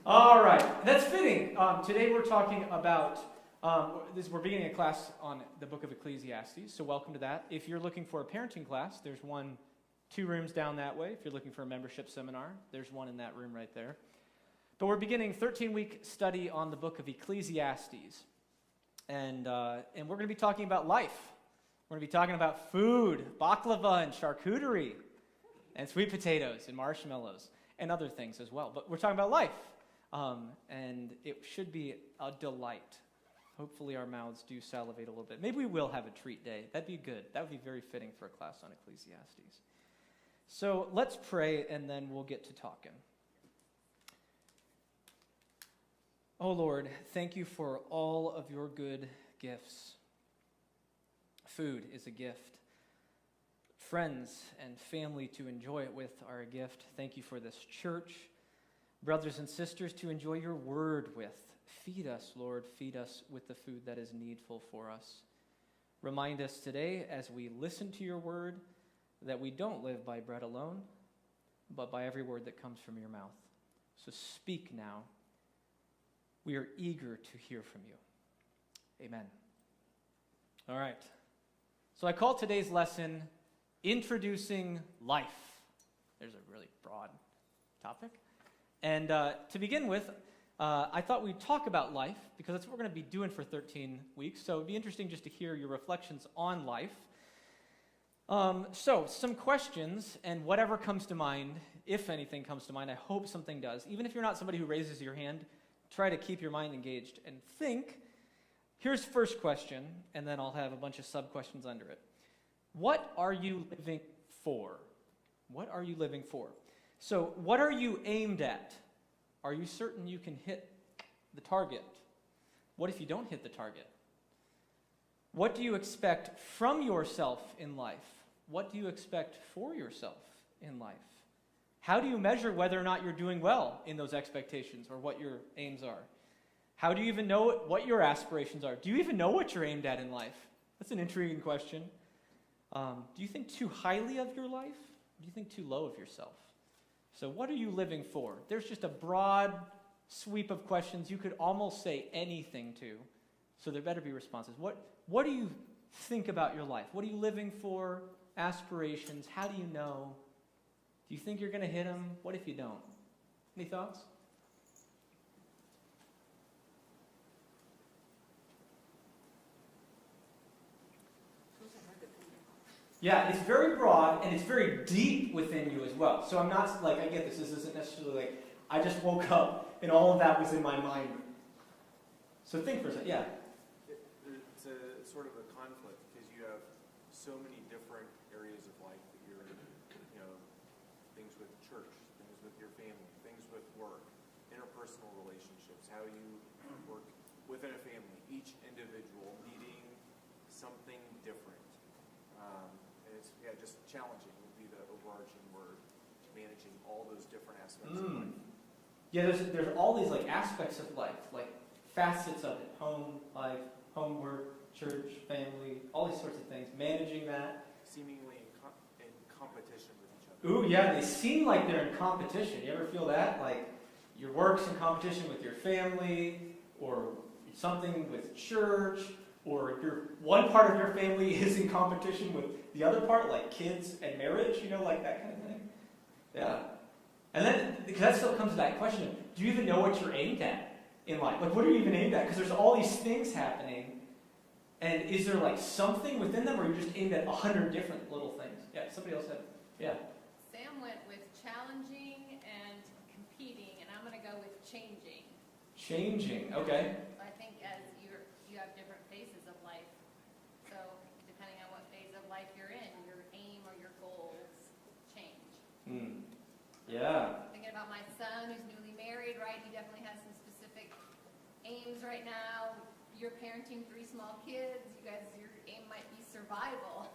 All right, that's fitting. Today we're talking about, we're beginning a class on the book of Ecclesiastes, so welcome to that. If you're looking for a parenting class, there's two rooms down that way. If you're looking for a membership seminar, there's one in that room right there. But we're beginning a 13-week study on the book of Ecclesiastes, and we're going to be talking about life. We're going to be talking about food, baklava and charcuterie, and sweet potatoes and marshmallows, and other things as well. But we're talking about life. And it should be a delight. Hopefully our mouths do salivate a little bit. Maybe we will have a treat day. That'd be good. That would be very fitting for a class on Ecclesiastes. So let's pray, and then we'll get to talking. Oh Lord, thank you for all of your good gifts. Food is a gift. Friends and family to enjoy it with are a gift. Thank you for this church. Brothers and sisters, to enjoy your word with. Feed us, Lord, feed us with the food that is needful for us. Remind us today, as we listen to your word, that we don't live by bread alone, but by every word that comes from your mouth. So speak now. We are eager to hear from you. Amen. All right. So I call today's lesson, Introducing Life. There's a really broad topic. And to begin with, I thought we'd talk about life, because that's what we're going to be doing for 13 weeks. So it'd be interesting just to hear your reflections on life. So some questions, and whatever comes to mind, if anything comes to mind, I hope something does. Even if you're not somebody who raises your hand, try to keep your mind engaged and think. Here's the first question, and then I'll have a bunch of sub-questions under it. What are you living for? What are you living for? So, what are you aimed at? Are you certain you can hit the target? What if you don't hit the target? What do you expect from yourself in life? What do you expect for yourself in life? How do you measure whether or not you're doing well in those expectations or what your aims are? How do you even know what your aspirations are? Do you even know what you're aimed at in life? That's an intriguing question. Do you think too highly of your life? Do you think too low of yourself? So what are you living for? There's just a broad sweep of questions you could almost say anything to, so there better be responses. What do you think about your life? What are you living for? Aspirations? How do you know? Do you think you're going to hit them? What if you don't? Any thoughts? Yeah, it's very broad, and it's very deep within you as well. So I'm not, I get this. This isn't necessarily I just woke up, and all of that was in my mind. So think for a second. Yeah? It's a sort of a conflict, because you have so many different areas of life that you're, things with church, things with your family, things with work, interpersonal relationships, how you work within a family, each individual needing something different. And it's just challenging would be the overarching word, managing all those different aspects of life. Yeah, there's all these aspects of life, facets of it: home life, homework, church, family, all these sorts of things. Managing that, seemingly in competition with each other. Ooh, yeah, they seem like they're in competition. You ever feel that? Your work's in competition with your family, or something with church, or one part of your family is in competition with the other part, like kids and marriage, that kind of thing. Yeah. And then, because that still comes to that question, do you even know what you're aimed at in life? What are you even aimed at? Because there's all these things happening, and is there something within them, or are you just aimed at 100 different little things? Yeah, somebody else said, yeah. Sam went with challenging and competing, and I'm going to go with changing. Changing, okay. I think as you have different phases of life, so depending on what phase of life you're in, your aim or your goals change. Yeah. Thinking about my son who's newly married, right? He definitely has some specific aims right now. You're parenting 3 small kids. Your aim might be survival.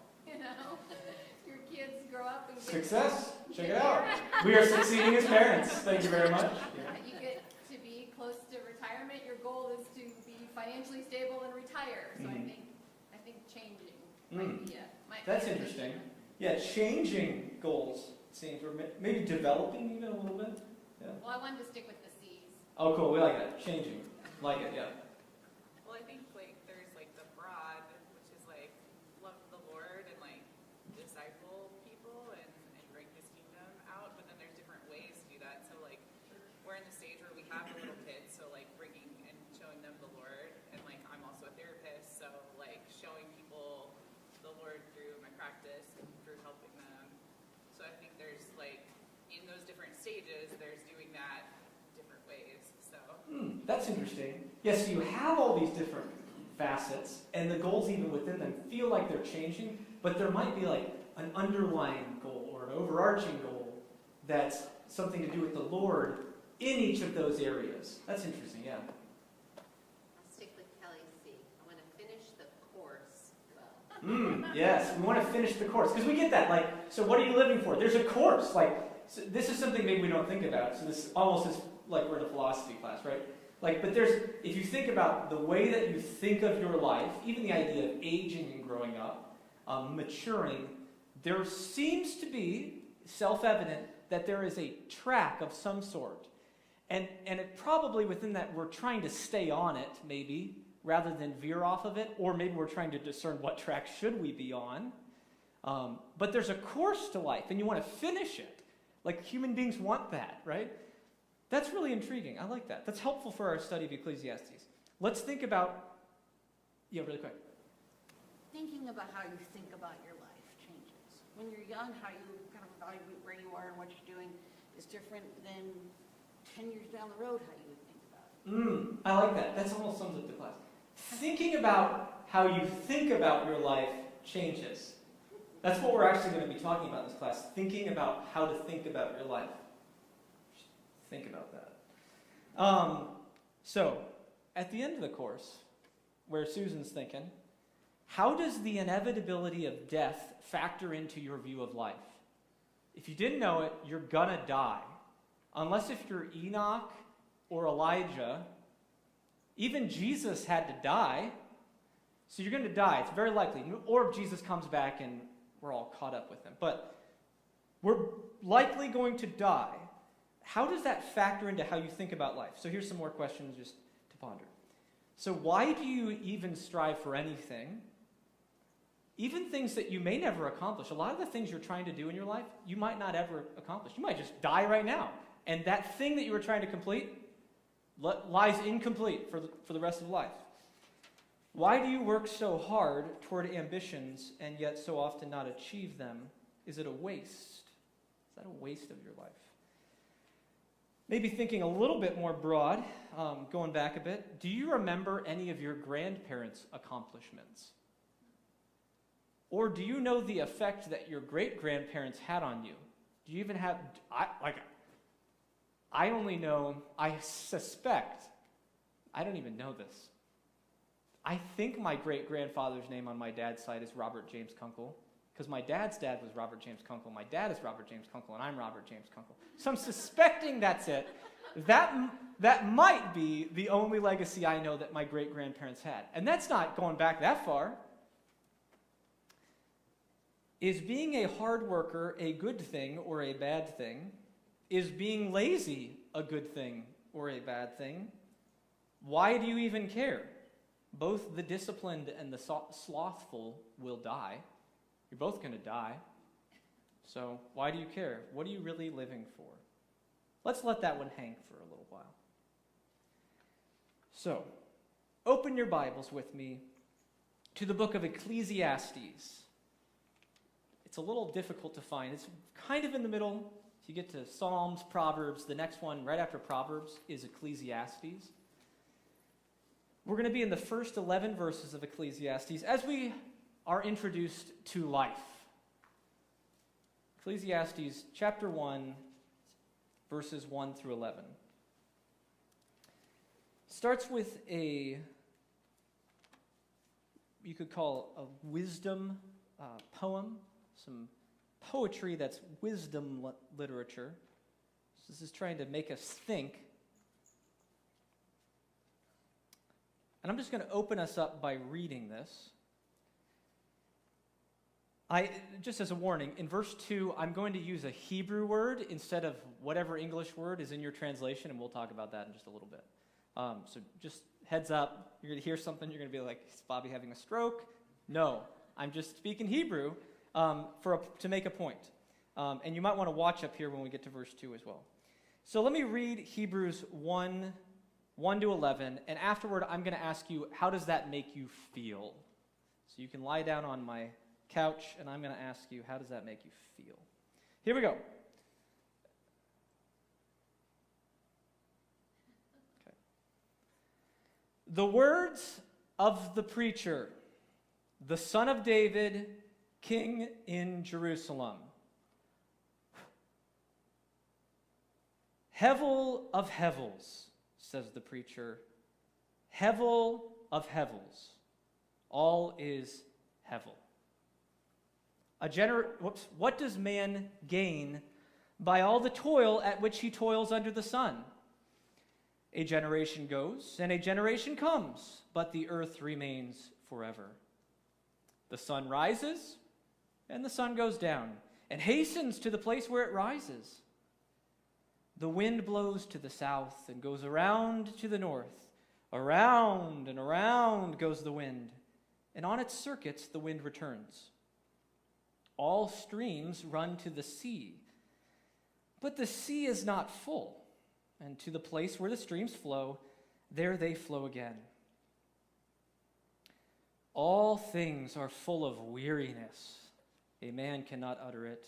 Your kids grow up and get success. Check it out. We are succeeding as parents. Thank you very much. Yeah. You get to be close to retirement. Your goal is to be financially stable and retire. So I think changing might be That's interesting. Yeah, changing goals, it seems, or maybe developing even a little bit. Yeah. Well, I wanted to stick with the C's. Oh, cool. We like that. Changing. Like it, yeah. Well, I think like there's like the broad, which is like love the Lord and like disciple people and bring His kingdom out. But then there's different ways to do that. So like we're in the stage where we have the little kids, so like bringing and showing them the Lord, and like I'm also a therapist, so like showing people the Lord through my practice and through helping them. So I think there's like in those different stages, there's doing that different ways. So. That's interesting. Yes, so you have all these different facets, and the goals even within them feel like they're changing, but there might be like an underlying goal or an overarching goal that's something to do with the Lord in each of those areas. That's interesting, yeah. I'll stick with Kelly C. I want to finish the course well. Yes, we want to finish the course, because we get that, like, so what are you living for? There's a course, like, so this is something maybe we don't think about, so this almost is like we're in a philosophy class, right? Like, but if you think about the way that you think of your life, even the idea of aging and growing up, maturing, there seems to be self-evident that there is a track of some sort. And it probably within that we're trying to stay on it, maybe, rather than veer off of it, or maybe we're trying to discern what track should we be on. But there's a course to life, and you want to finish it. Like human beings want that, right? That's really intriguing. I like that. That's helpful for our study of Ecclesiastes. Let's think about, really quick. Thinking about how you think about your life changes. When you're young, how you kind of evaluate where you are and what you're doing is different than 10 years down the road how you would think about it. I like that. That's almost sums up the class. Thinking about how you think about your life changes. That's what we're actually going to be talking about in this class. Thinking about how to think about your life. Think about that. So, at the end of the course, where Susan's thinking, how does the inevitability of death factor into your view of life? If you didn't know it, you're gonna die. Unless if you're Enoch or Elijah, even Jesus had to die. So you're going to die. It's very likely. Or Jesus comes back and we're all caught up with him. But we're likely going to die. How does that factor into how you think about life? So here's some more questions just to ponder. So why do you even strive for anything? Even things that you may never accomplish. A lot of the things you're trying to do in your life, you might not ever accomplish. You might just die right now. And that thing that you were trying to complete lies incomplete for the rest of life. Why do you work so hard toward ambitions and yet so often not achieve them? Is it a waste? Is that a waste of your life? Maybe thinking a little bit more broad, going back a bit, do you remember any of your grandparents' accomplishments? Or do you know the effect that your great-grandparents had on you? Do you even have, I only know, I suspect, I don't even know this. I think my great-grandfather's name on my dad's side is Robert James Kunkle, because my dad's dad was Robert James Kunkle, my dad is Robert James Kunkle, and I'm Robert James Kunkle. So I'm suspecting that's it. That might be the only legacy I know that my great-grandparents had. And that's not going back that far. Is being a hard worker a good thing or a bad thing? Is being lazy a good thing or a bad thing? Why do you even care? Both the disciplined and the slothful will die. You're both going to die. So why do you care? What are you really living for? Let's let that one hang for a little while. So, open your Bibles with me to the book of Ecclesiastes. It's a little difficult to find. It's kind of in the middle. You get to Psalms, Proverbs. The next one right after Proverbs is Ecclesiastes. We're going to be in the first 11 verses of Ecclesiastes as we are introduced to life. Ecclesiastes chapter 1, verses 1 through 11. Starts with you could call a wisdom poem, some poetry that's wisdom literature. So this is trying to make us think. And I'm just going to open us up by reading this. Just as a warning, in verse 2, I'm going to use a Hebrew word instead of whatever English word is in your translation, and we'll talk about that in just a little bit. So just heads up, you're going to hear something, you're going to be like, is Bobby having a stroke? No, I'm just speaking Hebrew to make a point. And you might want to watch up here when we get to verse 2 as well. So let me read Hebrews 1 to 11, and afterward I'm going to ask you, how does that make you feel? So you can lie down on my couch, and I'm going to ask you, how does that make you feel? Here we go. Okay. The words of the preacher, the son of David, king in Jerusalem. Hevel of hevels, says the preacher. Hevel of hevels. All is hevel. What does man gain by all the toil at which he toils under the sun? A generation goes, and a generation comes, but the earth remains forever. The sun rises, and the sun goes down, and hastens to the place where it rises. The wind blows to the south and goes around to the north. Around and around goes the wind, and on its circuits the wind returns. All streams run to the sea, but the sea is not full, and to the place where the streams flow, there they flow again. All things are full of weariness. A man cannot utter it.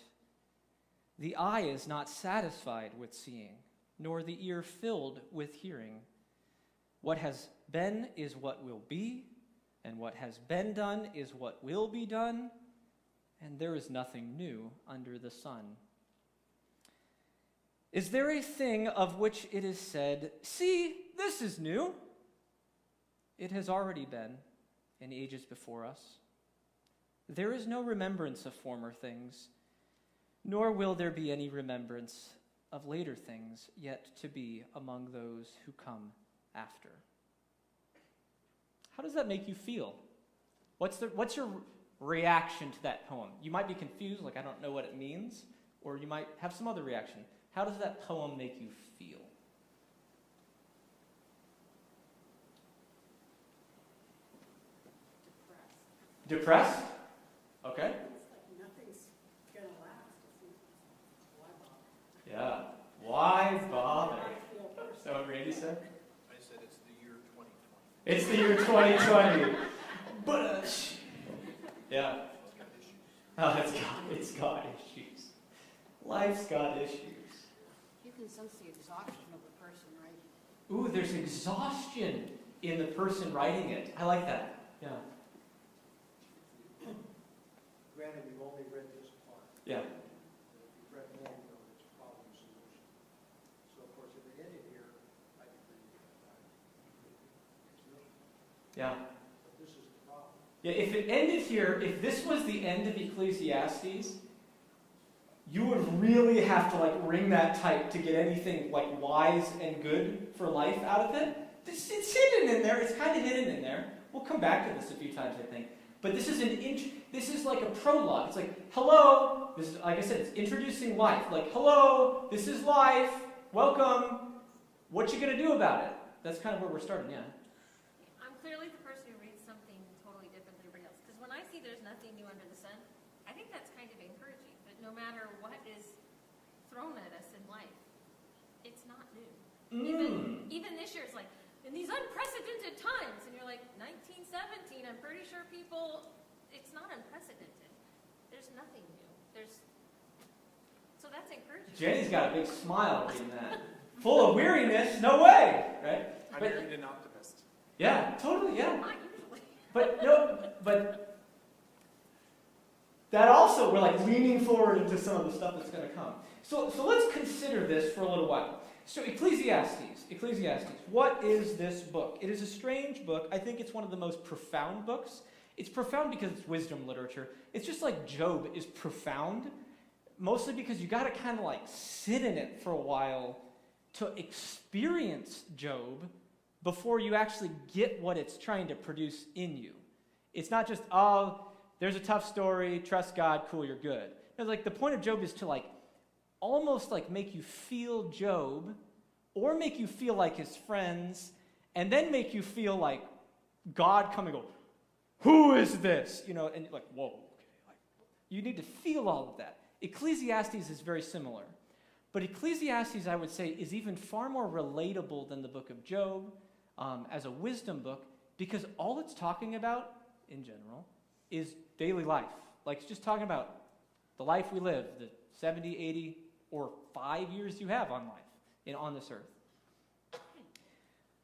The eye is not satisfied with seeing, nor the ear filled with hearing. What has been is what will be, and what has been done is what will be done, and there is nothing new under the sun. Is there a thing of which it is said, see, this is new? It has already been in ages before us. There is no remembrance of former things, nor will there be any remembrance of later things yet to be among those who come after. How does that make you feel? What's your reaction to that poem? You might be confused, like I don't know what it means, or you might have some other reaction. How does that poem make you feel? Depressed? Okay. It's like nothing's gonna last. Why bother? Yeah. Why bother? I feel Is personally. that what Randy said? I said it's the year 2020. It's the year 2020. But yeah. Oh, it's got issues. Life's got issues. You can sense the exhaustion of the person, right? Ooh, there's exhaustion in the person writing it. I like that. Yeah. Granted, we've only read this part. Yeah. And if you've read more, you know it's problem solution. So of course, if it ended here, I'd agree with that. Yeah. But this is the problem. Yeah, if it ended here, if this was the end of Ecclesiastes, you would really have to wring that tight to get anything wise and good for life out of it. It's hidden in there. It's kind of hidden in there. We'll come back to this a few times, I think. But this is this is like a prologue. It's like, hello. This is, like I said, it's introducing life. Like, hello, this is life. Welcome. What you gonna do about it? That's kind of where we're starting. Yeah. I'm clearly the person who reads something totally different than everybody else. Because when I see there's nothing new under the sun, I think that's kind of encouraging. That no matter what is thrown at us in life, it's not new. Even this year, it's like, in these unprecedented times, and you're like, 1917, I'm pretty sure it's not unprecedented. There's nothing new. So that's encouraging. Jenny's got a big smile reading that. Full of weariness, no way, right? I'm But an optimist. yeah, totally, yeah. Not usually. But that also, we're leaning forward into some of the stuff that's going to come. So let's consider this for a little while. So Ecclesiastes, what is this book? It is a strange book. I think it's one of the most profound books. It's profound because it's wisdom literature. It's just like Job is profound, mostly because you got to kind of sit in it for a while to experience Job before you actually get what it's trying to produce in you. It's not just, there's a tough story, trust God, cool, you're good. No, like the point of Job is to like almost like make you feel Job, or make you feel like his friends, and then make you feel like God come and go, who is this? You know, and you're like, whoa, okay. Like, you need to feel all of that. Ecclesiastes is very similar. But Ecclesiastes, I would say, is even far more relatable than the book of Job as a wisdom book, because all it's talking about, in general, is daily life. Like, it's just talking about the life we live, the 70, 80, or 5 years you have on life on this earth.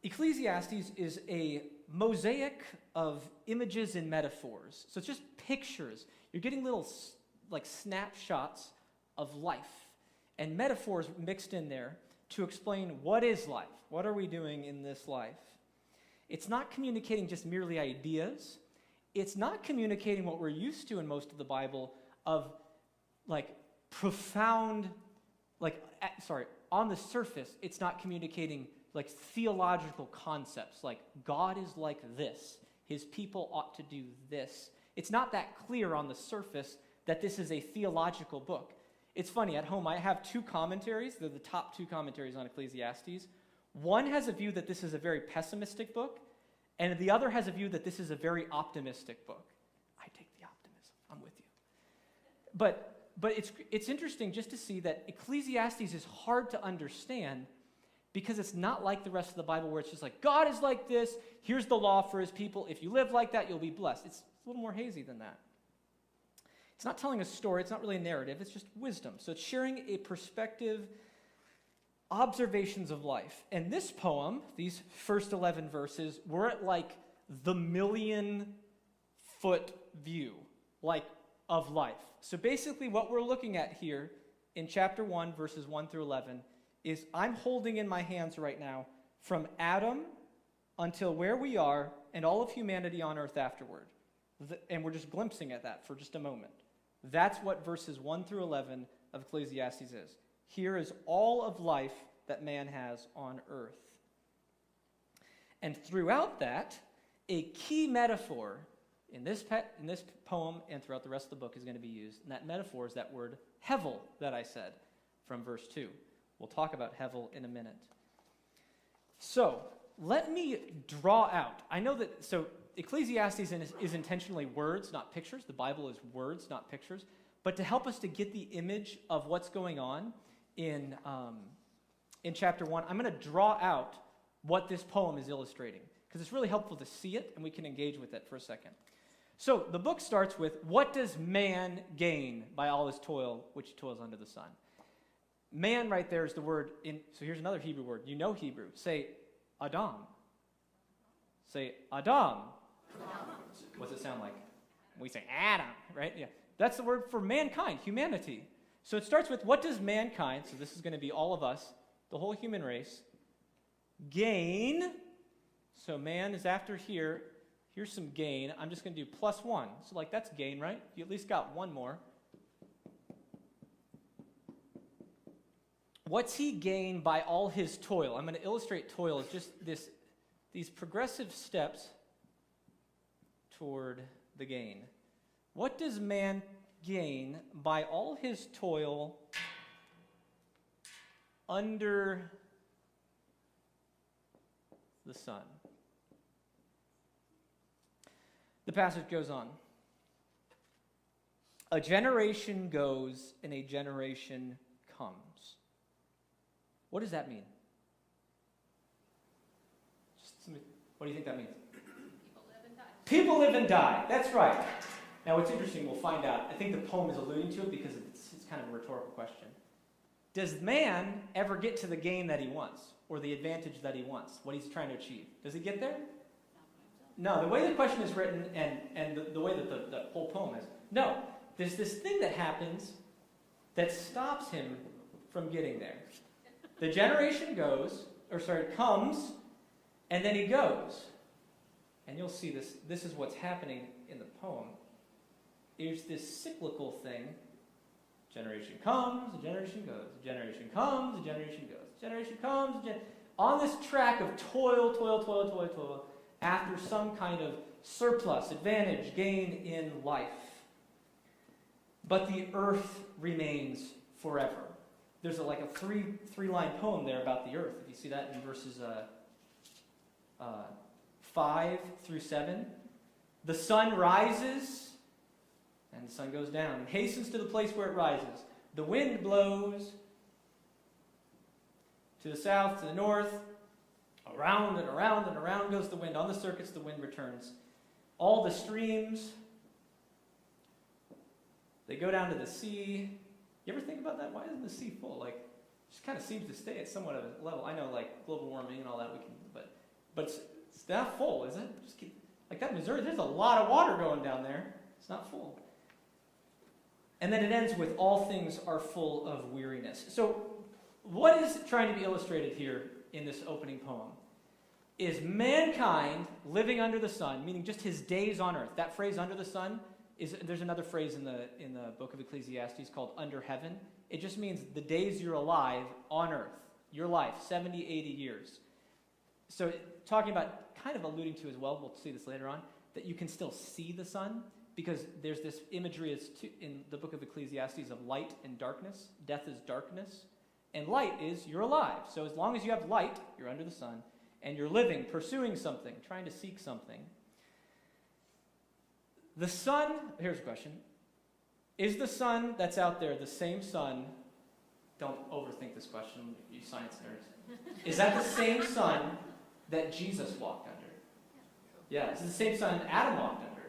Ecclesiastes is a mosaic of images and metaphors. So it's just pictures. You're getting little like snapshots of life and metaphors mixed in there to explain what is life. What are we doing in this life? It's not communicating just merely ideas. It's not communicating what we're used to in most of the Bible of like profound, on the surface, it's not communicating like theological concepts, like God is like this, his people ought to do this. It's not that clear on the surface that this is a theological book. It's funny, at home I have 2 commentaries. They're the top 2 commentaries on Ecclesiastes. One has a view that this is a very pessimistic book, and the other has a view that this is a very optimistic book. I take the optimism. I'm with you. But it's interesting just to see that Ecclesiastes is hard to understand because it's not like the rest of the Bible where it's just like, God is like this, here's the law for his people. If you live like that, you'll be blessed. It's a little more hazy than that. It's not telling a story. It's not really a narrative. It's just wisdom. So it's sharing a perspective, observations of life. And this poem, these first 11 verses, we're at like the 1,000,000-foot view, like, of life. So basically what we're looking at here in chapter 1, verses 1 through 11, is I'm holding in my hands right now from Adam until where we are and all of humanity on earth afterward. And we're just glimpsing at that for just a moment. That's what verses 1 through 11 of Ecclesiastes is. Here is all of life that man has on earth. And throughout that, a key metaphor in this poem and throughout the rest of the book is going to be used. And that metaphor is that word hevel that I said from verse 2. We'll talk about hevel in a minute. So, let me draw out. I know that, so Ecclesiastes is intentionally words, not pictures. The Bible is words, not pictures. But to help us to get the image of what's going on in chapter 1, I'm going to draw out what this poem is illustrating, because it's really helpful to see it, and we can engage with it for a second. So the book starts with, what does man gain by all his toil, which he toils under the sun? Man right there is the word, so here's another Hebrew word. You know Hebrew. Say Adam. Say Adam. What's it sound like? We say Adam, right? Yeah. That's the word for mankind, humanity. So it starts with, what does mankind, so this is going to be all of us, the whole human race, gain? So man is after here. Here's some gain. I'm just going to do +1. So like that's gain, right? You at least got one more. What's he gain by all his toil? I'm going to illustrate toil as just these progressive steps toward the gain. What does man gain by all his toil under the sun? The passage goes on. A generation goes and a generation comes. What does that mean? What do you think that means? People live and die. People live and die. That's right. Now, what's interesting, we'll find out. I think the poem is alluding to it because it's kind of a rhetorical question. Does man ever get to the gain that he wants or the advantage that he wants, what he's trying to achieve? Does he get there? No, the way the question is written and the way that the whole poem is, no. There's this thing that happens that stops him from getting there. The generation comes, and then he goes. And you'll see this. This is what's happening in the poem. There's this cyclical thing. Generation comes, a generation goes. A generation comes, a generation goes. A generation comes, on this track of toil, after some kind of surplus, advantage, gain in life. But the earth remains forever. There's like a three-line poem there about the earth. If you see that in verses 5 through 7. The sun rises, and the sun goes down, and hastens to the place where it rises. The wind blows to the south, to the north, around and around and around goes the wind. On the circuits, the wind returns. All the streams, they go down to the sea. You ever think about that? Why isn't the sea full? Like, it just kind of seems to stay at somewhat of a level. I know, like, global warming and all that, but it's not full, is it? Just keep, like that Missouri, there's a lot of water going down there. It's not full. And then it ends with, all things are full of weariness. So what is trying to be illustrated here in this opening poem is mankind living under the sun, meaning just his days on earth. That phrase, under the sun, there's another phrase in the book of Ecclesiastes called under heaven. It just means the days you're alive on earth, your life, 70, 80 years. So talking about, kind of alluding to as well, we'll see this later on, that you can still see the sun, because there's this imagery in the book of Ecclesiastes of light and darkness. Death is darkness, and light is you're alive. So as long as you have light, you're under the sun, and you're living, pursuing something, trying to seek something. The sun, here's a question. Is the sun that's out there the same sun, don't overthink this question, you science nerds. Is that the same sun that Jesus walked under? Yeah, it's the same sun Adam walked under.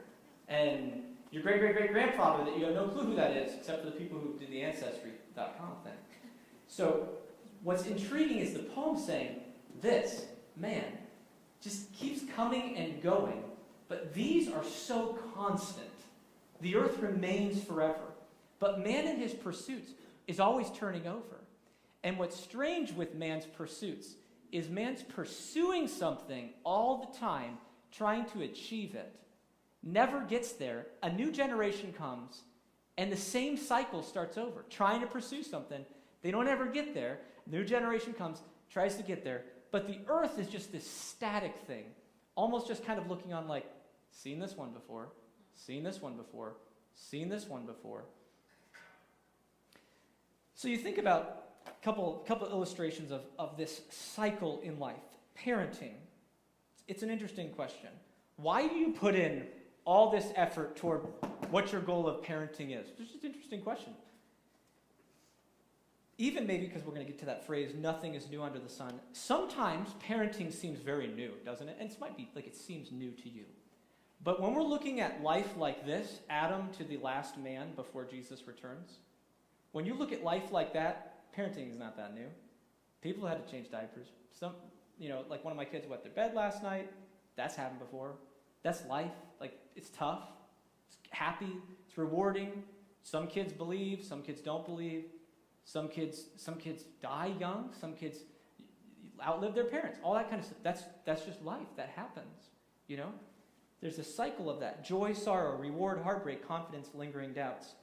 And your great-great-great-grandfather that you have no clue who that is, except for the people who did the Ancestry.com thing. So what's intriguing is the poem saying this, man, just keeps coming and going. But these are so constant. The earth remains forever. But man in his pursuits is always turning over. And what's strange with man's pursuits is man's pursuing something all the time, trying to achieve it. Never gets there. A new generation comes, and the same cycle starts over. Trying to pursue something, they don't ever get there. New generation comes, tries to get there. But the earth is just this static thing, almost just kind of looking on like, seen this one before, seen this one before, seen this one before. So you think about a couple illustrations of this cycle in life. Parenting. It's an interesting question. Why do you put in all this effort toward what your goal of parenting is? It's just an interesting question. Even maybe because we're going to get to that phrase, nothing is new under the sun. Sometimes parenting seems very new, doesn't it? And it might be like it seems new to you. But when we're looking at life like this, Adam to the last man before Jesus returns, when you look at life like that, parenting is not that new. People had to change diapers. Like one of my kids wet their bed last night. That's happened before. That's life. Like, it's tough. It's happy. It's rewarding. Some kids believe. Some kids don't believe. Some kids die young. Some kids outlive their parents. All that kind of stuff. That's just life. That happens. You know? There's a cycle of that. Joy, sorrow, reward, heartbreak, confidence, lingering doubts.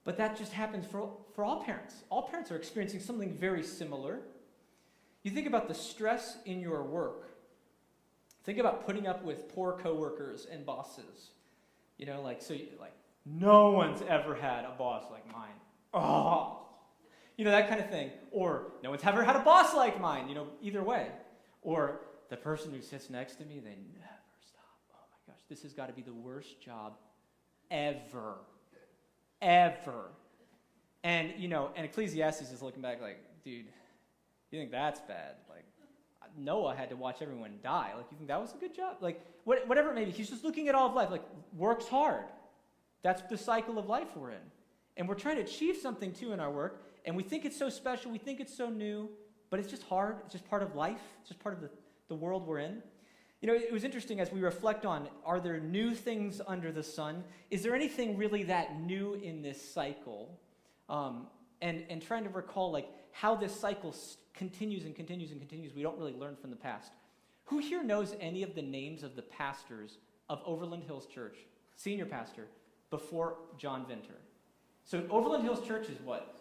But that just happens for all parents. All parents are experiencing something very similar. You think about the stress in your work. Think about putting up with poor coworkers and bosses. No one's ever had a boss like mine. Oh, that kind of thing. Or no one's ever had a boss like mine. Either way. Or the person who sits next to me, they never stop. Oh my gosh, this has got to be the worst job ever. Ever. And Ecclesiastes is looking back like, dude, you think that's bad? Like, Noah had to watch everyone die. Like, you think that was a good job? Like, whatever it may be. He's just looking at all of life. Like, works hard. That's the cycle of life we're in. And we're trying to achieve something, too, in our work. And we think it's so special. We think it's so new. But it's just hard. It's just part of life. It's just part of the world we're in. It was interesting as we reflect on, are there new things under the sun? Is there anything really that new in this cycle? And trying to recall, like, how this cycle continues and continues and continues. We don't really learn from the past. Who here knows any of the names of the pastors of Overland Hills Church, senior pastor, before John Vinter? So Overland Hills Church is what?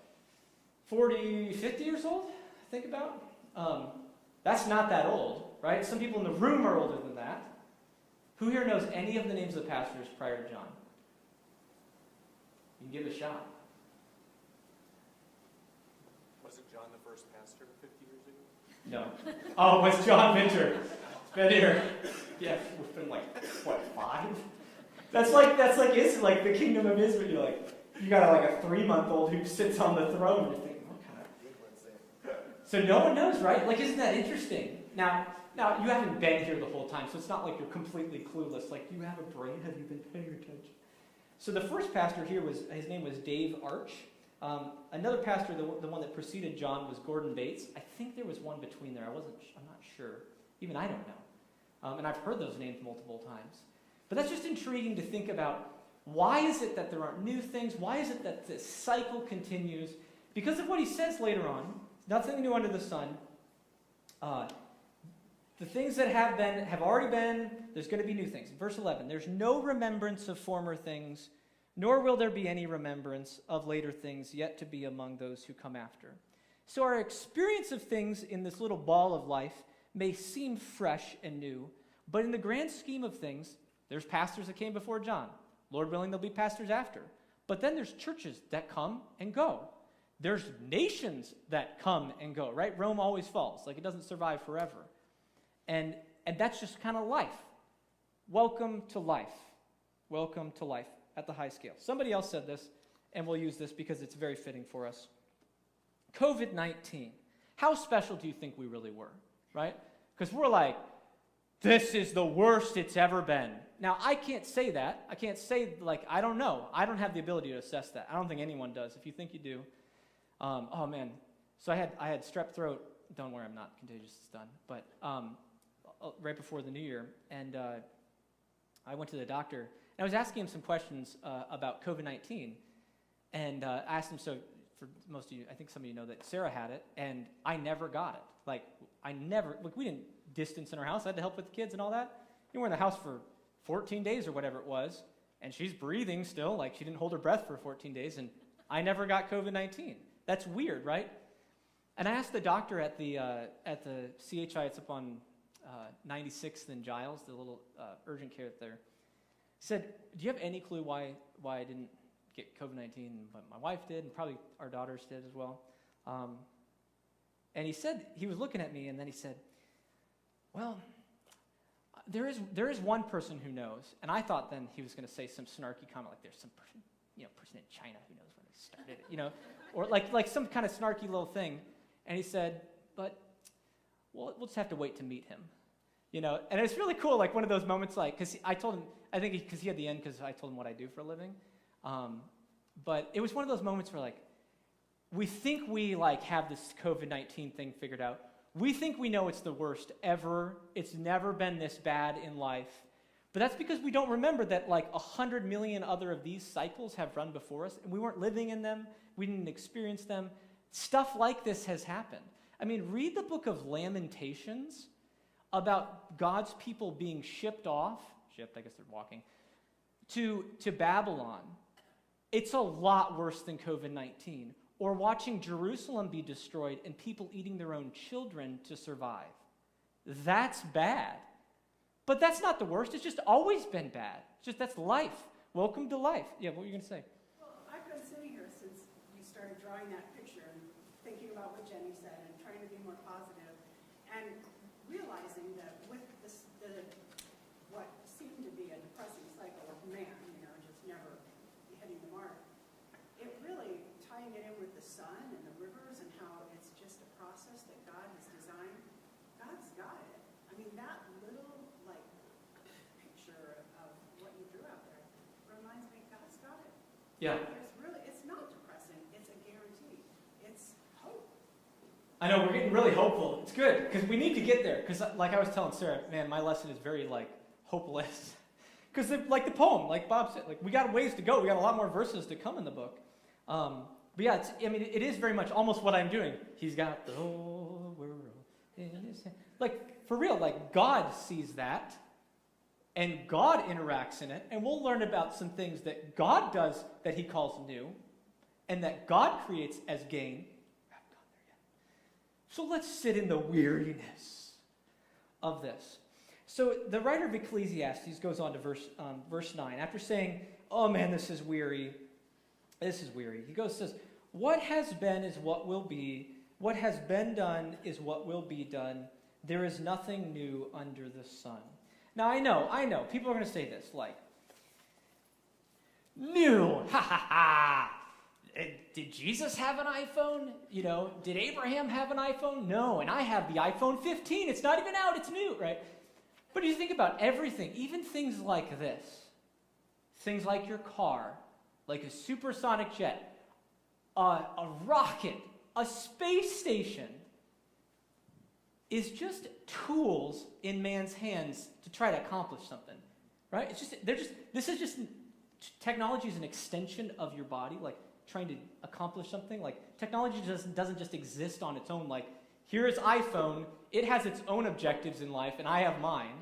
40, 50 years old, think about? That's not that old, right? Some people in the room are older than that. Who here knows any of the names of the pastors prior to John? You can give it a shot. Wasn't John the first pastor 50 years ago? No. Oh, it was John Minter. Been here. Yeah, we've been like, what, 5? That's like it's like the kingdom of Israel. You're like, you got like a 3-month-old who sits on the throne. You're thinking, what kind of... So no one knows, right? Like, isn't that interesting? Now, you haven't been here the whole time, so it's not like you're completely clueless. Like, do you have a brain? Have you been paying attention? So the first pastor here his name was Dave Arch. Another pastor, the one that preceded John, was Gordon Bates. I think there was one between there. I'm not sure. Even I don't know. And I've heard those names multiple times. But that's just intriguing to think about. Why is it that there aren't new things? Why is it that this cycle continues? Because of what he says later on. Nothing new under the sun. The things that have been have already been. There's going to be new things. Verse 11. There's no remembrance of former things, nor will there be any remembrance of later things yet to be among those who come after. So our experience of things in this little ball of life may seem fresh and new, but in the grand scheme of things, there's pastors that came before John. Lord willing, there'll be pastors after. But then there's churches that come and go. There's nations that come and go, right? Rome always falls. Like, it doesn't survive forever. And that's just kind of life. Welcome to life. Welcome to life at the high scale. Somebody else said this, and we'll use this because it's very fitting for us. COVID-19. How special do you think we really were, right? Because we're like, this is the worst it's ever been. Now, I can't say that. I can't say, like, I don't know. I don't have the ability to assess that. I don't think anyone does. If you think you do. Oh, man. So I had strep throat. Don't worry, I'm not contagious. It's done. But right before the new year. And I went to the doctor. And I was asking him some questions about COVID-19. And I asked him, so for most of you, I think some of you know that Sarah had it. And I never got it. We didn't distance in our house. I had to help with the kids and all that. We were in the house for 14 days or whatever it was, and she's breathing still, like she didn't hold her breath for 14 days, and I never got COVID-19. That's weird, right? And I asked the doctor at the CHI, it's up on 96th and Giles, the little urgent care there. He said, do you have any clue why I didn't get COVID-19, but my wife did, and probably our daughters did as well? And he said, he was looking at me, and then he said, well, there is one person who knows. And I thought then he was going to say some snarky comment like there's some person in China who knows when they started it, or like some kind of snarky little thing. And he said, but we'll just have to wait to meet him, And it's really cool, like one of those moments, like, because I told him, I think because he had the end because I told him what I do for a living. But it was one of those moments where, like, we think we, like, have this COVID-19 thing figured out. We think we know it's the worst ever. It's never been this bad in life. But that's because we don't remember that like 100 million other of these cycles have run before us, and we weren't living in them. We didn't experience them. Stuff like this has happened. I mean, read the book of Lamentations about God's people being shipped, I guess they're walking, to Babylon. It's a lot worse than COVID-19. Or watching Jerusalem be destroyed and people eating their own children to survive. That's bad. But that's not the worst. It's just always been bad. That's life. Welcome to life. Yeah, what were you going to say? Well, I've been sitting here since you started drawing that picture and thinking about what Jenny said and trying to be more positive and realizing that with what seemed to be a depressing cycle of man, just never hitting the mark, it really tying it in with the sun and the rivers and how it's just a process that God has designed. God's got it. I mean, that little, picture of what you drew out there reminds me God's got it. Yeah. It's not depressing. It's a guarantee. It's hope. I know, we're getting really hopeful. It's good, because we need to get there. Because like I was telling Sarah, man, my lesson is very, hopeless. Because like the poem, like Bob said, we got ways to go. We got a lot more verses to come in the book. But yeah, it is very much almost what I'm doing. He's got the whole world in his hand. For real, God sees that, and God interacts in it, and we'll learn about some things that God does that he calls new, and that God creates as gain. I haven't gone there yet. So let's sit in the weariness of this. So the writer of Ecclesiastes goes on to verse 9. After saying, oh man, this is weary. He says, what has been is what will be. What has been done is what will be done. There is nothing new under the sun. Now I know, people are going to say this, like, new, ha ha ha. Did Jesus have an iPhone? Did Abraham have an iPhone? No, and I have the iPhone 15. It's not even out, it's new, right? But if you think about everything, even things like this, things like your car, like a supersonic jet, a rocket, a space station, is just tools in man's hands to try to accomplish something, right? Technology is an extension of your body, like trying to accomplish something. Like technology doesn't just exist on its own, like here's iPhone, it has its own objectives in life and I have mine,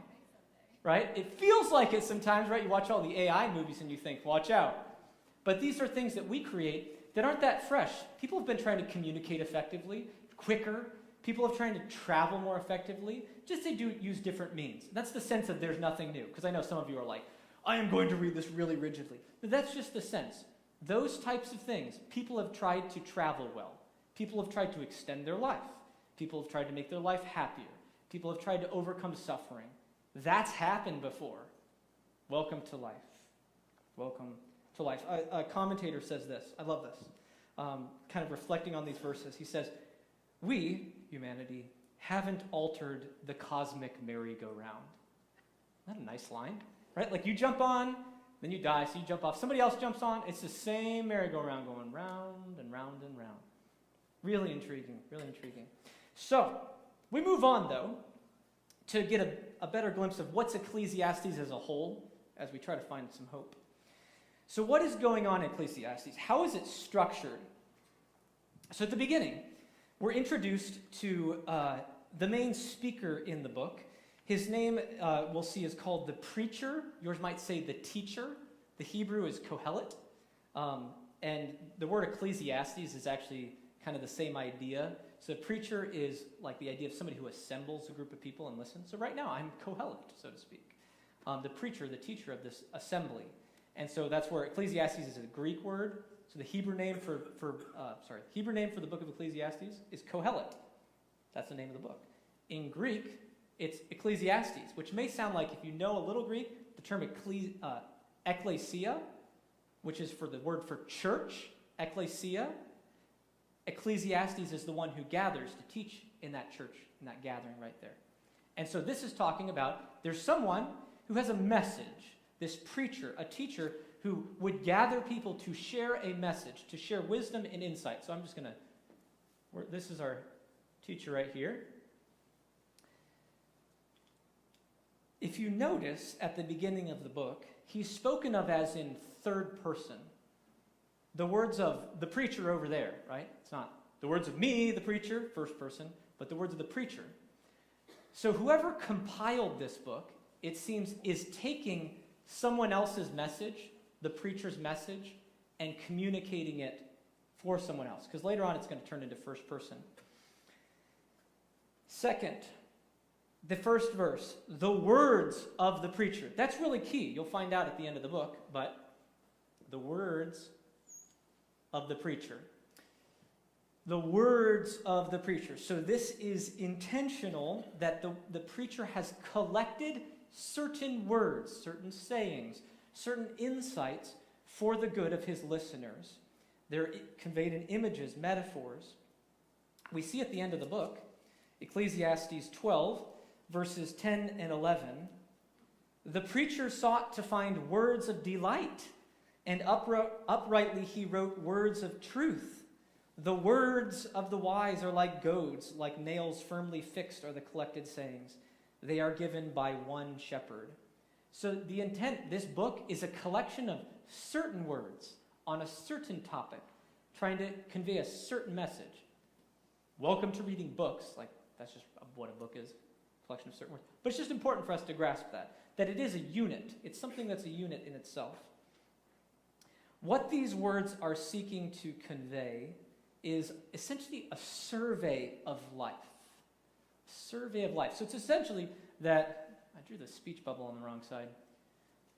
right? It feels like it sometimes, right? You watch all the AI movies and you think, watch out. But these are things that we create that aren't that fresh. People have been trying to communicate effectively, quicker. People have trying to travel more effectively. Just they do use different means. That's the sense of there's nothing new. Because I know some of you are like, I am going to read this really rigidly. But that's just the sense. Those types of things, people have tried to travel well. People have tried to extend their life. People have tried to make their life happier. People have tried to overcome suffering. That's happened before. Welcome to life. Welcome to life. A commentator says this. I love this. Kind of reflecting on these verses. He says, we, humanity, haven't altered the cosmic merry-go-round. Isn't that a nice line? Right? Like you jump on, then you die, so you jump off. Somebody else jumps on. It's the same merry-go-round going round and round and round. Really intriguing, really intriguing. So, we move on, though, to get a better glimpse of what's Ecclesiastes as a whole, as we try to find some hope. So what is going on in Ecclesiastes? How is it structured? So at the beginning, we're introduced to the main speaker in the book. His name, we'll see, is called the preacher. Yours might say the teacher. The Hebrew is Kohelet. And the word Ecclesiastes is actually kind of the same idea. So preacher is like the idea of somebody who assembles a group of people and listens. So right now, I'm Kohelet, so to speak. The preacher, the teacher of this assembly. And so that's where Ecclesiastes is a Greek word. So the Hebrew name for the book of Ecclesiastes is Kohelet. That's the name of the book. In Greek, it's Ecclesiastes, which may sound like, if you know a little Greek, the term ecclesia, which is for the word for church, ecclesia. Ecclesiastes is the one who gathers to teach in that church, in that gathering right there. And so this is talking about, there's someone who has a message, this preacher, a teacher who would gather people to share a message, to share wisdom and insight. So I'm just going to, this is our teacher right here. If you notice at the beginning of the book, he's spoken of as in third person. The words of the preacher over there, right? It's not the words of me, the preacher, first person, but the words of the preacher. So whoever compiled this book, it seems, is taking someone else's message, the preacher's message, and communicating it for someone else. Because later on it's going to turn into first person. Second, the first verse, the words of the preacher. That's really key. You'll find out at the end of the book, but the words of the preacher. The words of the preacher. So this is intentional that the preacher has collected certain words, certain sayings, certain insights for the good of his listeners. They're conveyed in images, metaphors. We see at the end of the book, Ecclesiastes 12, verses 10 and 11, the preacher sought to find words of delight, and uprightly he wrote words of truth. The words of the wise are like goads, like nails firmly fixed are the collected sayings. They are given by one shepherd. So the intent, this book is a collection of certain words on a certain topic, trying to convey a certain message. Welcome to reading books, like that's just what a book is, a collection of certain words. But it's just important for us to grasp that it is a unit. It's something that's a unit in itself. What these words are seeking to convey is essentially a survey of life. Survey of life. So it's essentially that, I drew the speech bubble on the wrong side.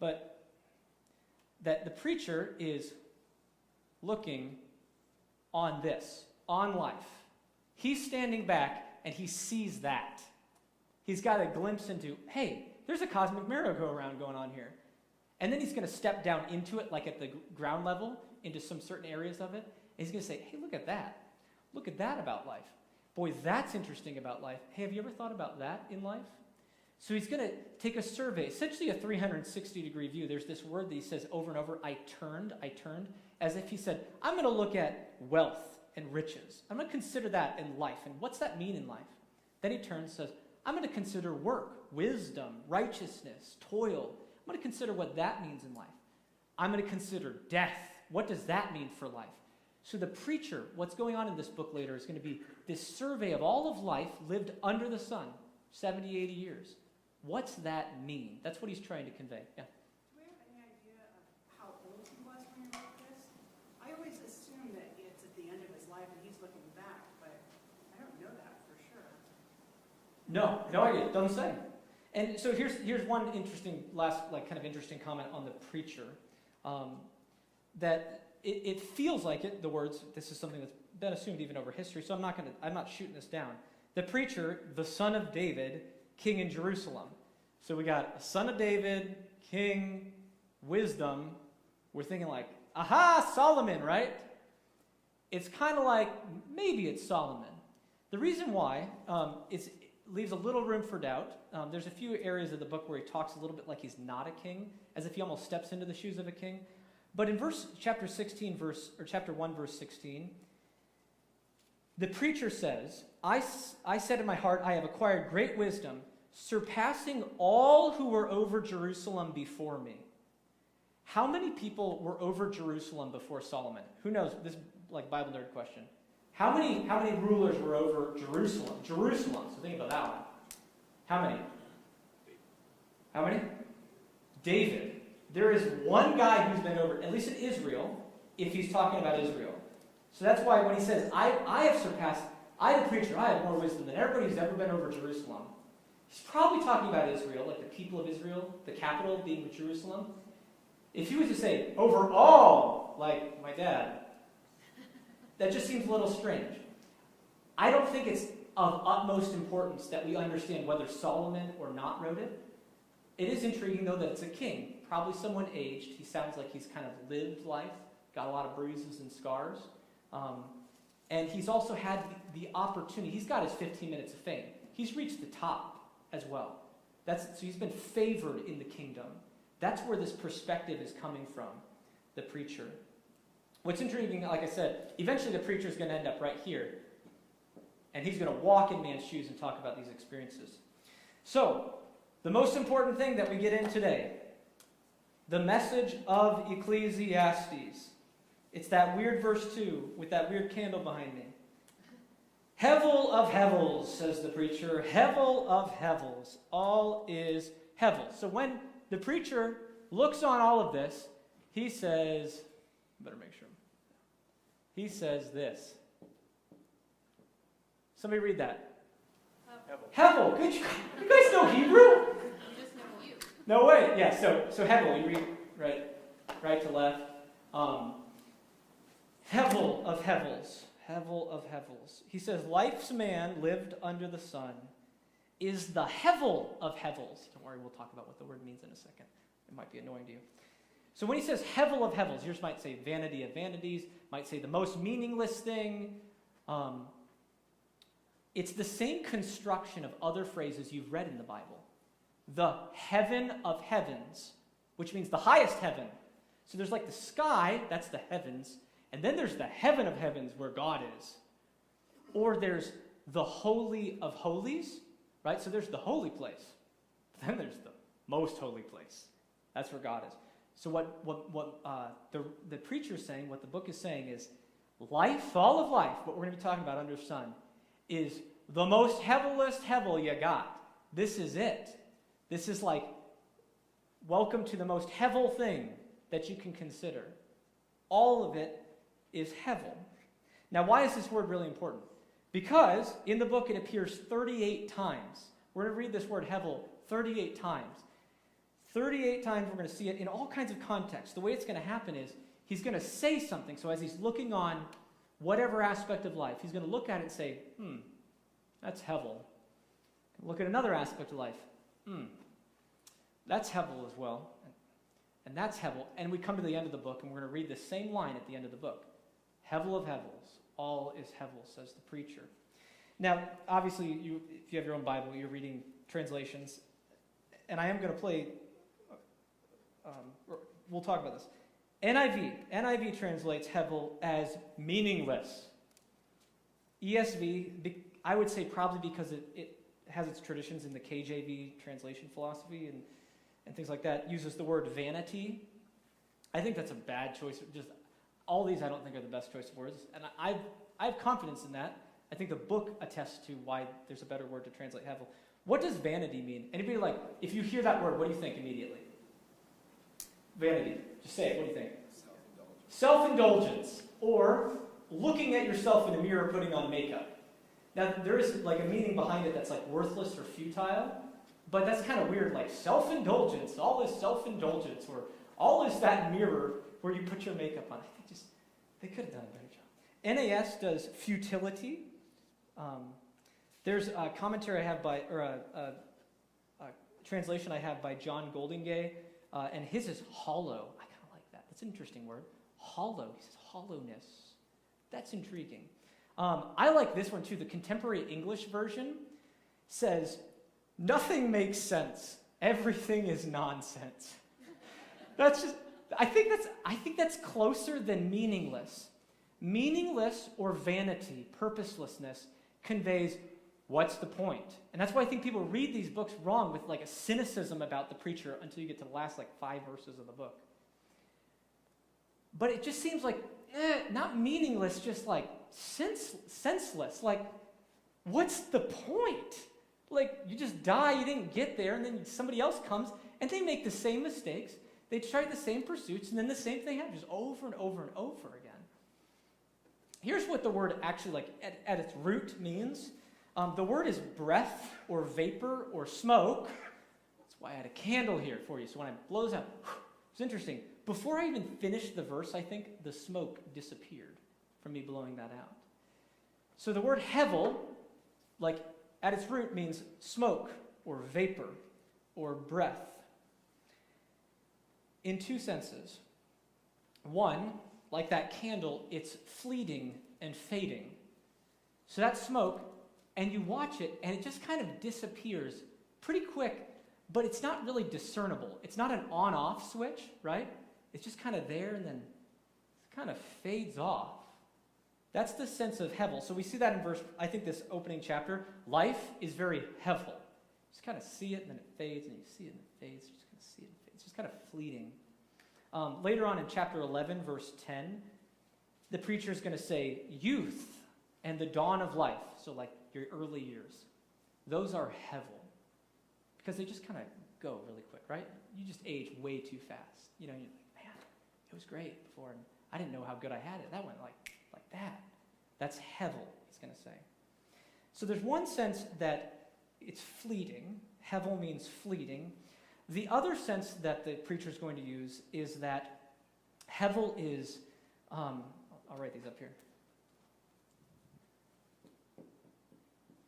But that the preacher is looking on this, on life. He's standing back and he sees that. He's got a glimpse into, hey, there's a cosmic merry-go-round going on here. And then he's going to step down into it, like at the ground level, into some certain areas of it. And he's going to say, hey, look at that. Look at that about life. Boy, that's interesting about life. Hey, have you ever thought about that in life? So he's going to take a survey, essentially a 360-degree view. There's this word that he says over and over, I turned, as if he said, I'm going to look at wealth and riches. I'm going to consider that in life. And what's that mean in life? Then he turns and says, I'm going to consider work, wisdom, righteousness, toil. I'm going to consider what that means in life. I'm going to consider death. What does that mean for life? So the preacher, what's going on in this book later is going to be this survey of all of life lived under the sun, 70, 80 years. What's that mean? That's what he's trying to convey. Yeah. Do we have any idea of how old he was when he wrote this? I always assume that it's at the end of his life and he's looking back, but I don't know that for sure. No idea. It doesn't say. And so here's one interesting, kind of interesting comment on the preacher, that it feels like it, the words, this is something that's been assumed even over history, so I'm not shooting this down. The preacher, the son of David, king in Jerusalem. So we got a son of David, king, wisdom. We're thinking like, aha, Solomon, right? It's kind of like, maybe it's Solomon. The reason why it leaves a little room for doubt. There's a few areas of the book where he talks a little bit like he's not a king, as if he almost steps into the shoes of a king. But in chapter 1, verse 16, the preacher says, I said in my heart, I have acquired great wisdom, surpassing all who were over Jerusalem before me. How many people were over Jerusalem before Solomon? Who knows? This is like Bible nerd question. How many rulers were over Jerusalem? Jerusalem. So think about that one. How many? How many? David. There is one guy who's been over, at least in Israel, if he's talking about Israel. So that's why when he says, I have surpassed, I, the preacher, I have more wisdom than everybody who's ever been over Jerusalem. He's probably talking about Israel, like the people of Israel, the capital being Jerusalem. If he was to say, over all, like my dad, that just seems a little strange. I don't think it's of utmost importance that we understand whether Solomon or not wrote it. It is intriguing, though, that it's a king, probably someone aged. He sounds like he's kind of lived life, got a lot of bruises and scars. And he's also had the opportunity. He's got his 15 minutes of fame. He's reached the top as well. So he's been favored in the kingdom. That's where this perspective is coming from, the preacher. What's intriguing, like I said, eventually the preacher is going to end up right here. And he's going to walk in man's shoes and talk about these experiences. So, the most important thing that we get in today, the message of Ecclesiastes. It's that weird verse 2 with that weird candle behind me. Hevel of hevels, says the preacher. Hevel of hevels. All is hevel. So when the preacher looks on all of this, he says, better make sure. He says this. Somebody read that. Hevel. Good. You guys know Hebrew? You just know you. No way. Yeah, so Hevel, you read right to left. Hevel of hevels. Hevel of hevels. He says, life's man lived under the sun is the hevel of hevels. Don't worry, we'll talk about what the word means in a second. It might be annoying to you. So when he says hevel of hevels, yours might say vanity of vanities, might say the most meaningless thing. It's the same construction of other phrases you've read in the Bible. The heaven of heavens, which means the highest heaven. So there's like the sky, that's the heavens, and then there's the heaven of heavens where God is. Or there's the holy of holies, right? So there's the holy place. Then there's the most holy place. That's where God is. So what the preacher's saying, what the book is saying is, life, all of life, what we're going to be talking about under the sun, is the most hevelest hevel you got. This is it. This is like, welcome to the most hevel thing that you can consider. All of it is hevel. Now, why is this word really important? Because in the book it appears 38 times. We're going to read this word hevel 38 times. 38 times we're going to see it in all kinds of contexts. The way it's going to happen is he's going to say something. So as he's looking on whatever aspect of life, he's going to look at it and say, that's hevel. Look at another aspect of life. That's hevel as well. And that's hevel. And we come to the end of the book, and we're going to read the same line at the end of the book. Hevel of hevels. All is hevel, says the preacher. Now, obviously, if you have your own Bible, you're reading translations. And I am going to play, we'll talk about this. NIV translates hevel as meaningless. ESV, I would say probably because it has its traditions in the KJV translation philosophy and things like that, uses the word vanity. I think that's a bad choice. Just all these I don't think are the best choice of words. And I have confidence in that. I think the book attests to why there's a better word to translate hevel. What does vanity mean? Anybody if you hear that word, what do you think immediately? Vanity. Just say it. What do you think? Self-indulgence. Or looking at yourself in the mirror putting on makeup. Now, there is a meaning behind it that's worthless or futile, but that's kind of weird, self-indulgence, all is self-indulgence, or all is that mirror where you put your makeup on. I think they could have done a better job. NAS does futility. There's a commentary I have a translation I have by John Goldingay, and his is hollow. I kind of like that. That's an interesting word. Hollow. He says hollowness. That's intriguing. I like this one too. The contemporary English version says, nothing makes sense. Everything is nonsense. I think that's closer than meaningless. Meaningless or vanity, purposelessness, conveys what's the point? And that's why I think people read these books wrong with a cynicism about the preacher until you get to the last 5 verses of the book. But it just seems not meaningless, just senseless. What's the point? You just die, you didn't get there, and then somebody else comes, and they make the same mistakes, they try the same pursuits, and then the same thing happens over and over and over again. Here's what the word actually, at its root means. The word is breath, or vapor, or smoke. That's why I had a candle here for you, so when it blows out, it's interesting. Before I even finished the verse, I think, the smoke disappeared from me blowing that out. So the word hevel, at its root means smoke, or vapor, or breath. In 2 senses. One, like that candle, it's fleeting and fading. So that smoke, and you watch it, and it just kind of disappears pretty quick, but it's not really discernible. It's not an on-off switch, right? It's just kind of there, and then it kind of fades off. That's the sense of hevel. So we see that in this opening chapter. Life is very hevel. Just kind of see it, and then it fades, and you see it, and it fades. You just kind of see it, and it fades. It's just kind of fleeting. Later on in chapter 11, verse 10, the preacher is going to say, youth and the dawn of life, so your early years, those are hevel. Because they just kind of go really quick, right? You just age way too fast. You're like, man, it was great before, and I didn't know how good I had it. That went like that. That's hevel, he's going to say. So there's one sense that it's fleeting. Hevel means fleeting. The other sense that the preacher is going to use is that hevel is, I'll write these up here.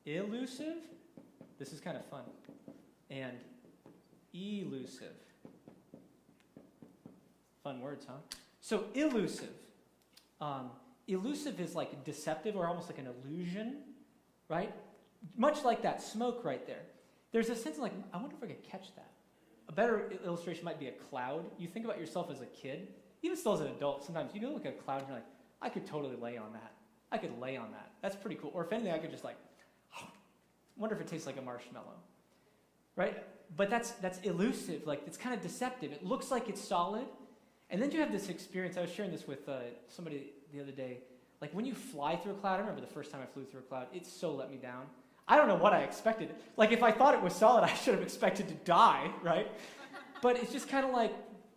Elusive, this is kind of fun, and elusive. Fun words, huh? So elusive. Elusive is deceptive or almost like an illusion, right? Much like that smoke right there. There's a sense of I wonder if I could catch that. A better illustration might be a cloud. You think about yourself as a kid, even still as an adult, sometimes you look at a cloud and you're like, I could totally lay on that. I could lay on that. That's pretty cool. Or if anything, I could just wonder if it tastes like a marshmallow, right? But that's elusive. It's kind of deceptive. It looks like it's solid. And then you have this experience. I was sharing this with somebody the other day. When you fly through a cloud, I remember the first time I flew through a cloud, it so let me down. I don't know what I expected. If I thought it was solid, I should have expected to die, right? But it's just kind of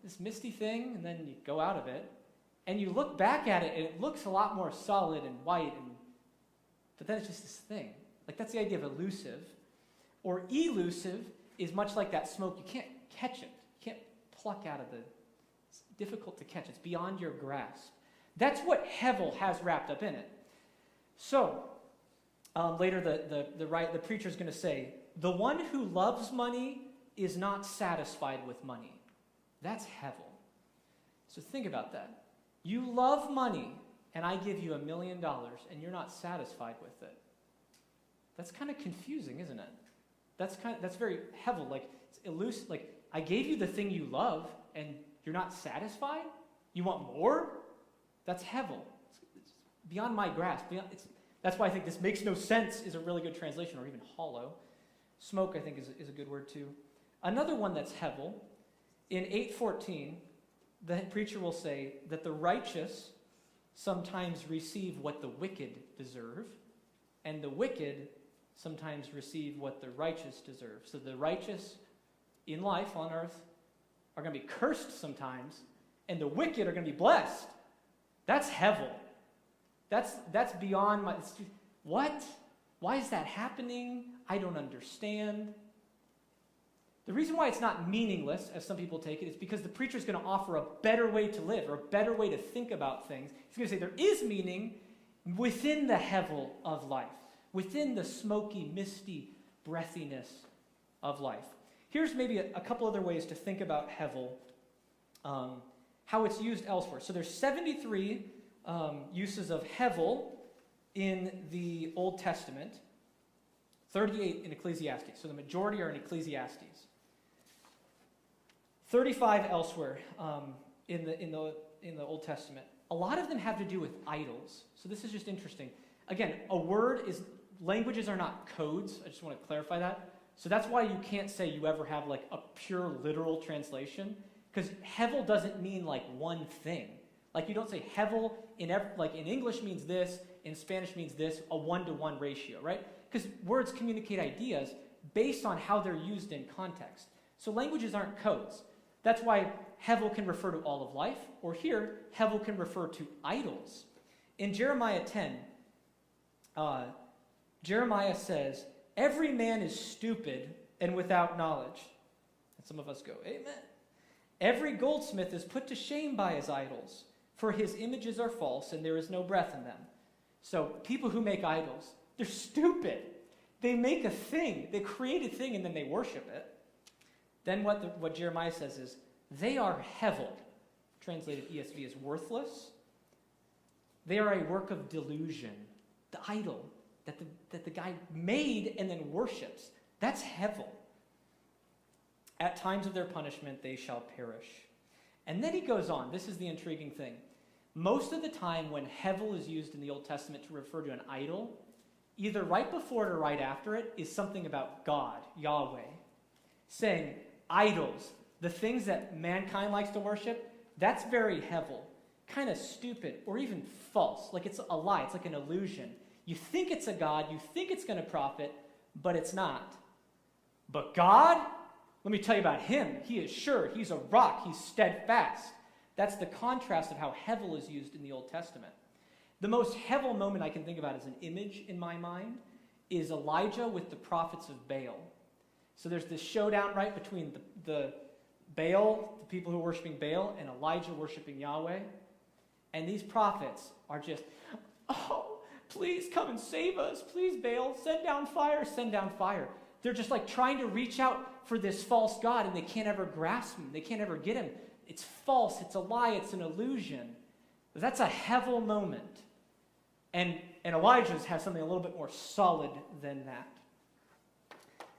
this misty thing, and then you go out of it, and you look back at it, and it looks a lot more solid and white, but then it's just this thing. That's the idea of elusive. Or elusive is much like that smoke. You can't catch it. You can't pluck out of the... It's difficult to catch. It's beyond your grasp. That's what hevel has wrapped up in it. So, later the preacher's going to say, the one who loves money is not satisfied with money. That's hevel. So think about that. You love money, and I give you $1 million, and you're not satisfied with it. That's kind of confusing, isn't it? That's very hevel. Like, it's elusive. Like, I gave you the thing you love, and you're not satisfied? You want more? That's hevel. It's beyond my grasp. That's why I think this makes no sense is a really good translation, or even hollow. Smoke, I think, is a good word too. Another one that's hevel, in 8:14, the preacher will say that the righteous sometimes receive what the wicked deserve, and the wicked sometimes receive what the righteous deserve. So the righteous in life on earth are going to be cursed sometimes, and the wicked are going to be blessed. That's hevel. That's beyond my... What? Why is that happening? I don't understand. The reason why it's not meaningless, as some people take it, is because the preacher is going to offer a better way to live, or a better way to think about things. He's going to say there is meaning within the hevel of life, within the smoky, misty breathiness of life. Here's maybe a couple other ways to think about hevel, how it's used elsewhere. So there's 73 uses of hevel in the Old Testament, 38 in Ecclesiastes. So the majority are in Ecclesiastes. 35 elsewhere in the Old Testament. A lot of them have to do with idols. So this is just interesting. Again, languages are not codes. I just want to clarify that. So that's why you can't say you ever have like a pure literal translation, because hevel doesn't mean like one thing. Like you don't say hevel in English means this, in Spanish means this, a 1-to-1 ratio, right? Because words communicate ideas based on how they're used in context. So languages aren't codes. That's why hevel can refer to all of life, or here, hevel can refer to idols. In Jeremiah 10, Jeremiah says, every man is stupid and without knowledge. And some of us go, amen. Every goldsmith is put to shame by his idols, for his images are false and there is no breath in them. So people who make idols, they're stupid. They make a thing. They create a thing and then they worship it. Then what Jeremiah says is, they are hevel, translated ESV as worthless. They are a work of delusion. The idol that the guy made and then worships, that's hevel. At times of their punishment, they shall perish. And then he goes on. This is the intriguing thing. Most of the time when hevel is used in the Old Testament to refer to an idol, either right before it or right after it is something about God, Yahweh, saying idols, the things that mankind likes to worship, that's very hevel, kind of stupid or even false, like it's a lie, it's like an illusion. You think it's a God, you think it's going to profit, but it's not. But God, let me tell you about him. He is sure, he's a rock, he's steadfast. That's the contrast of how hevel is used in the Old Testament. The most hevel moment I can think about as an image in my mind is Elijah with the prophets of Baal. So there's this showdown, right, between the Baal, the people who are worshiping Baal, and Elijah worshiping Yahweh. And these prophets are just, oh, please come and save us. Please, Baal, send down fire, send down fire. They're just like trying to reach out for this false God, and they can't ever grasp him. They can't ever get him. It's false. It's a lie. It's an illusion. That's a hevel moment. And Elijah's has something a little bit more solid than that.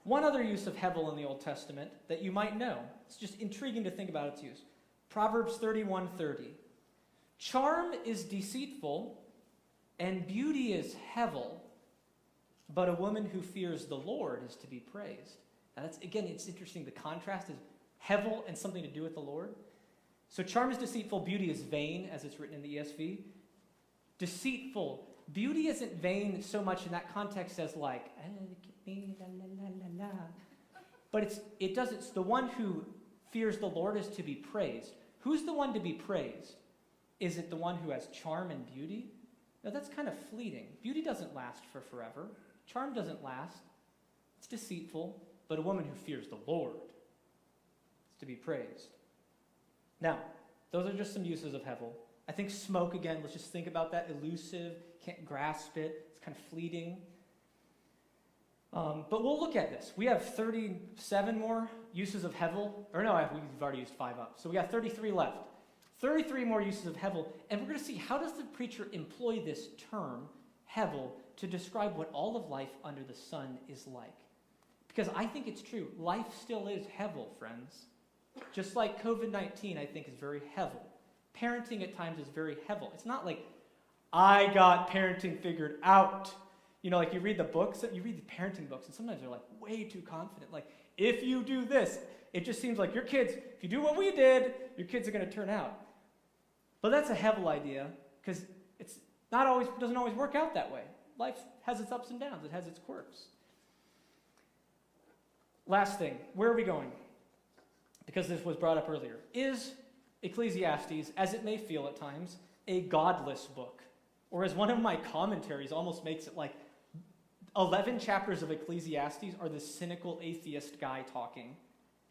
One other use of hevel in the Old Testament that you might know. It's just intriguing to think about its use. Proverbs 31:30. Charm is deceitful, and beauty is hevel, but a woman who fears the Lord is to be praised. Now that's, again, it's interesting. The contrast is hevel and something to do with the Lord. So charm is deceitful, beauty is vain, as it's written in the ESV. Deceitful. Beauty isn't vain so much in that context as like, but it's the one who fears the Lord is to be praised. Who's the one to be praised? Is it the one who has charm and beauty? No, that's kind of fleeting. Beauty doesn't last for forever. Charm doesn't last. It's deceitful, but a woman who fears the Lord is to be praised. Now, those are just some uses of hevel. I think smoke, again, let's just think about that. Elusive, can't grasp it, it's kind of fleeting. But we'll look at this. We have 37 more uses of hevel. Or no, we've already used 5 up. So we got 33 left. 33 more uses of hevel. And we're going to see, how does the preacher employ this term, hevel, to describe what all of life under the sun is like? Because I think it's true. Life still is hevel, friends. Just like COVID-19, I think, is very hevel. Parenting at times is very hevel. It's not like, I got parenting figured out. You know, like you read the books, you read the parenting books, and sometimes they're like way too confident. Like, if you do this, it just seems like your kids, if you do what we did, your kids are going to turn out. But that's a hevel idea, because it's not always, doesn't always work out that way. Life has its ups and downs. It has its quirks. Last thing, where are we going? Because this was brought up earlier. Is Ecclesiastes, as it may feel at times, a godless book? Or as one of my commentaries almost makes it like, 11 chapters of Ecclesiastes are this cynical atheist guy talking.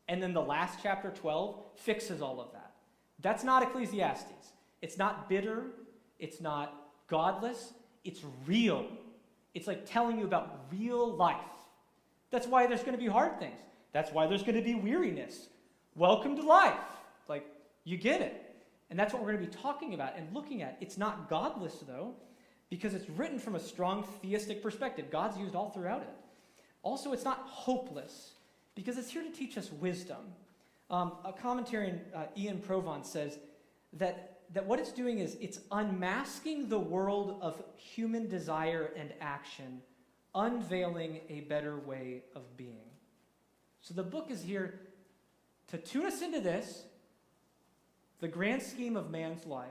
And then the last chapter, 12, fixes all of that. That's not Ecclesiastes. It's not bitter. It's not godless. It's real. It's like telling you about real life. That's why there's going to be hard things. That's why there's going to be weariness. Welcome to life. Like, you get it. And that's what we're going to be talking about and looking at. It's not godless, though, because it's written from a strong theistic perspective. God's used all throughout it. Also, it's not hopeless, because it's here to teach us wisdom. A commentarian, Ian Provence, says that what it's doing is it's unmasking the world of human desire and action, unveiling a better way of being. So the book is here to tune us into this, the grand scheme of man's life.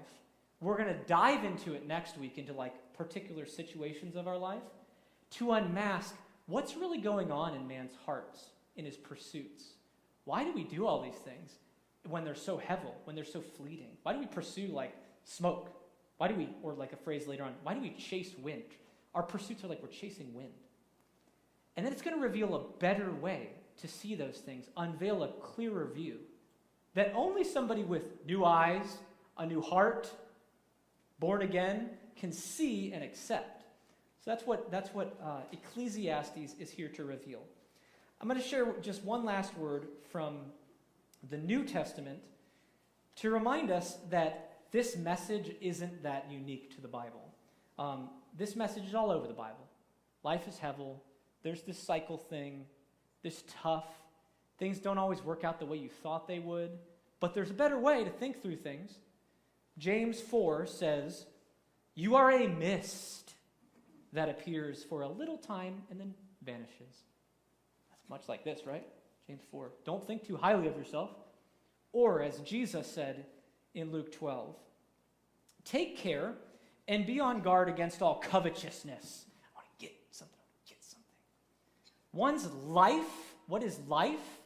We're going to dive into it next week, into like particular situations of our life, to unmask what's really going on in man's hearts, in his pursuits. Why do we do all these things when they're so hevel, when they're so fleeting? Why do we pursue like smoke? Why do we, or like a phrase later on, why do we chase wind? Our pursuits are like we're chasing wind. And then it's going to reveal a better way to see those things, unveil a clearer view that only somebody with new eyes, a new heart, born again, can see and accept. So that's what Ecclesiastes is here to reveal. I'm going to share just one last word from the New Testament to remind us that this message isn't that unique to the Bible. This message is all over the Bible. Life is hevel. There's this cycle thing, this tough. Things don't always work out the way you thought they would, but there's a better way to think through things. James 4 says, "You are a mist that appears for a little time and then vanishes." That's much like this, right? James 4. Don't think too highly of yourself. Or as Jesus said in Luke 12, "Take care and be on guard against all covetousness." I want to get something. One's life, what is life?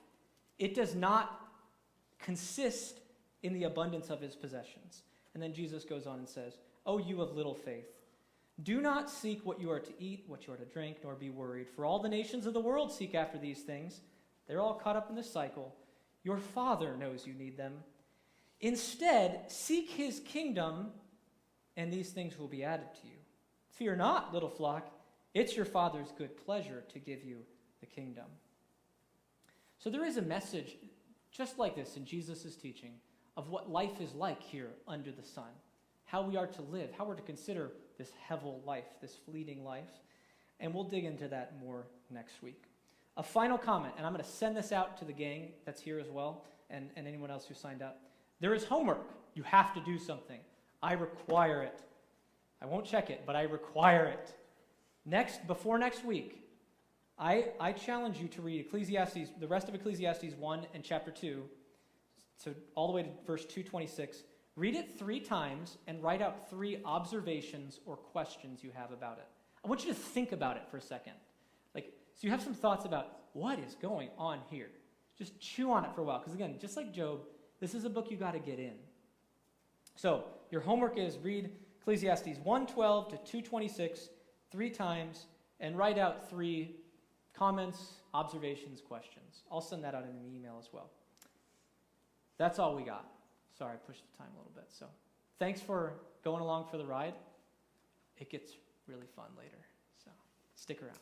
It does not consist in the abundance of his possessions. And then Jesus goes on and says, "O you of little faith, do not seek what you are to eat, what you are to drink, nor be worried. For all the nations of the world seek after these things. They're all caught up in this cycle. Your Father knows you need them. Instead, seek his kingdom, and these things will be added to you. Fear not, little flock. It's your Father's good pleasure to give you the kingdom." So there is a message just like this in Jesus' teaching of what life is like here under the sun, how we are to live, how we're to consider this hevel life, this fleeting life. And we'll dig into that more next week. A final comment, and I'm going to send this out to the gang that's here as well, and anyone else who signed up. There is homework. You have to do something. I require it. I won't check it, but I require it. Before next week, I challenge you to read Ecclesiastes, the rest of Ecclesiastes 1 and chapter 2, so all the way to verse 226. Read it 3 times and write out 3 observations or questions you have about it. I want you to think about it for a second. So you have some thoughts about what is going on here. Just chew on it for a while, because again, just like Job, this is a book you got to get in. So your homework is read Ecclesiastes 1:12 to 2:26 3 times and write out 3 comments, observations, questions. I'll send that out in an email as well. That's all we got. Sorry, I pushed the time a little bit. So thanks for going along for the ride. It gets really fun later, so stick around.